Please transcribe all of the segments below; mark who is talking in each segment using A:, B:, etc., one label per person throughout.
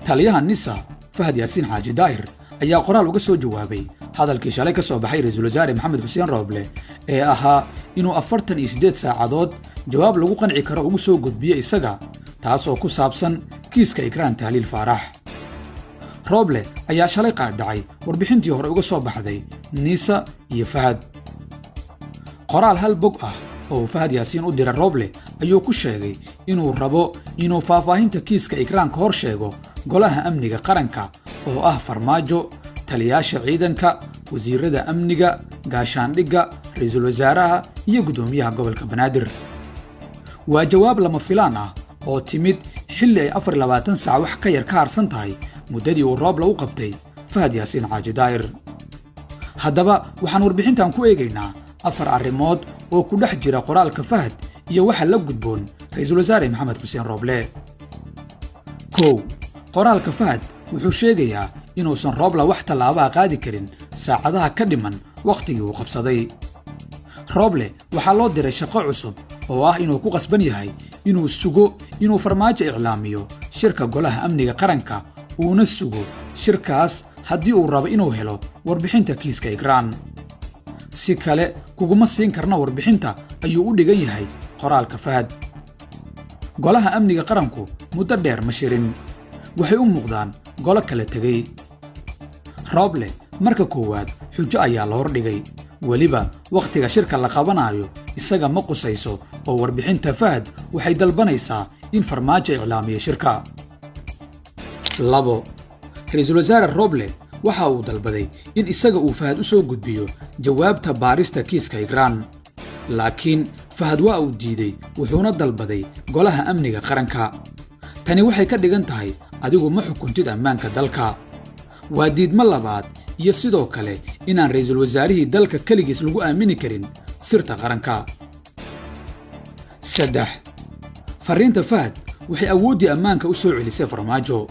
A: taliyaha nisa fahad yaasiin xaaji daahir ayaa qoraal uga soo jawaabay hadalkii shalay ka soo baxay ra'iisul wasaare maxamed xuseen rooble ee ahaa inuu 48 saacadood jawaab lagu qanci karo ugu soo gudbiyo isaga taasoo ku saabsan kiiska ikraan tahliil faarax. rooble ayaa shalay qaadacay warbixintii hore uga soo baxday nisa iyo fahad. qoraal hal bog ah oo fahad yaasiin u diray rooble ayuu ku sheegay inuu rabo inuu faahfaahinta kiiska ikraan ka hor sheego golaha amniga qaranka oo ah farmaajo, taliyaasha ciidanka, wasiirada amniga, gaashaandhigga, ra'iisul wasaaraha iyo gudoomiyaha gobolka banaadir. waa jawaab lama filaan ah oo timid xilli ay 24 saac wax ka yar ka harsan tahay muddadii uu rooble u qabtay fahad yaasiin xaaji daahir. haddaba waxaan warbixintan ku eegaynaa 4 arrimood oo ku dhex jira qoraalka fahad iyo waxa la gudboon ra'iisul wasaare maxamed xuseen rooble. 1. qoraalka fahad wuxuu sheegayaa inuusan rooble wax tallaabo qaadi karin saacadaha ka dhiman waqtigii uu qabsaday. rooble waxaa loo diray shaqo cusub oo ah inuu ku qasban yahay inuu sugo inuu farmaajo iclaamiyo shirka golaha amniga qaranka uuna sugo shirkaas haddii uu rabo inuu helo warbixinta kiiska ikraan. si kale kuguma siin karna warbixinta ayuu u dhigan yahay qoraalka fahad. golaha amniga qaranku muddo dheer ma shirin, waxay u muuqdaan golo kala tegay. rooble marka koowaad xujo ayaa la hordhigay, weliba wakhtiga shirka la qabanayo isaga ma qusayso oo warbixinta fahad waxay dalbanaysaa in farmaajo iclaamiyo shirka. 2. ra'iisul wasaare rooble waxa uu dalbaday in isaga uu fahad u soo gudbiyo jawaabta baarista kiiska ikraan, laakiin fahad waa uu diiday wuxuuna dalbaday golaha amniga qaranka. tani waxay ka dhigan tahay adigu ma xukuntid ammaanka dalka. waa diidmo labaad iyo sidoo kale inaan ra'iisul wasaarihii dalka keligiis lagu aamini karin sirta qaranka. 3. fariinta fahad waxay awooddii ammaanka u soo celisay farmaajo.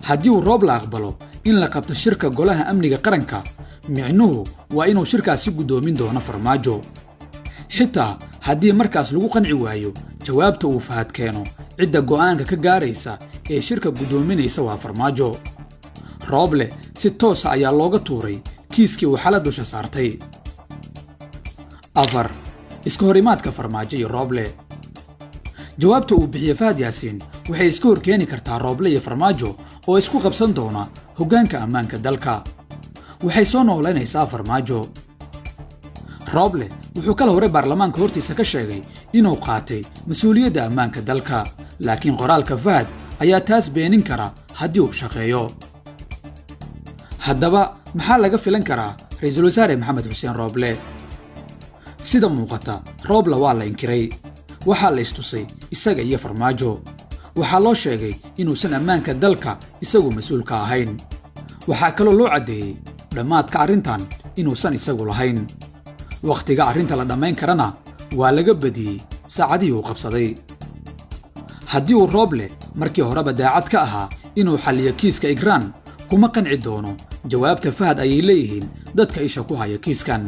A: haddii uu rooble aqbalo in la qabto shirka golaha amniga qaranka, micnuhu waa inuu shirkaasi gudoomin doono farmaajo. xitaa haddii markaas lagu qanci waayo jawaabta uu fahad keeno, cidda go'aanka ka gaaraysa ee shirka gudoominaysa waa farmaajo. rooble si toosa ayaa looga tuuray kiiskii uu xala dusha saartay. 4. iska horimaadka farmaajo iyo rooble. jawaabta uu bixiye fahad yaasiin waxay iska hor keeni kartaa rooble iyo farmaajo oo isku qabsan doona hoggaanka ammaanka dalka. waxay soo noolaynaysaa farmaajo. rooble wuxuu kala hore baarlamaanka hortiisa ka sheegay inuu qaatay mas'uuliyadda ammaanka dalka, laakiin qoraalka fahad ayaa taas beenin kara haddii uu shaqeeyo. haddaba maxaa laga filan karaa ra'iisul wasaare maxamed xuseen rooble? sida muuqata rooble waa la inkiray, waxaa la istusay isaga iyo farmaajo. waxaa loo sheegay inuusan ammaanka dalka isagu mas'uul ka ahayn. waxaa kaloo loo caddeeyey dhammaadka arrintan inuusan isagu lahayn. wakhtiga arrinta la dhammayn karana waa laga badiyey saacadihii uu qabsaday. haddii uu rooble markii horeba daacad ka ahaa inuu xalliyo kiiska ikraan, kuma qanci doono jawaabta fahad ayay leeyihiin dadka isha ku haya kiiskan.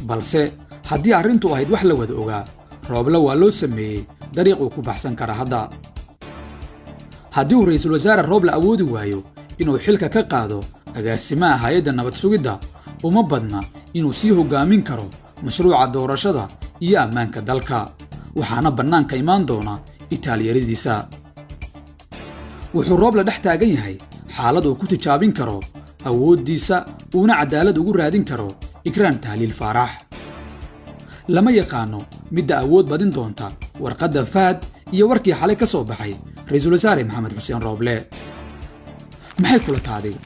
A: balse haddii arrintu ahayd wax la wada ogaa, rooble waa loo sameeyey dariiq uu ku baxsan kara hadda. haddii uu ra'iisul wasaare rooble awoodi waayo inuu xilka ka qaado agaasimaha hay'adda nabad sugidda, uma badna inuu sii hoggaamin karo mashruuca doorashada iyo ammaanka dalka, waxaana bannaanka imaan doona itaaliyaridiisa. wuxuu rooble dhex taagan yahay xaalad uu ku tijaabin karo awooddiisa uuna cadaalad ugu raadin karo ikraan tahliil faarax. lama yaqaano midda awood badin doonta warqadda fahad iyo warkii xalay ka soo baxay ra'iisul wasaare maxamed xuseen rooble. maxay kula taadiga?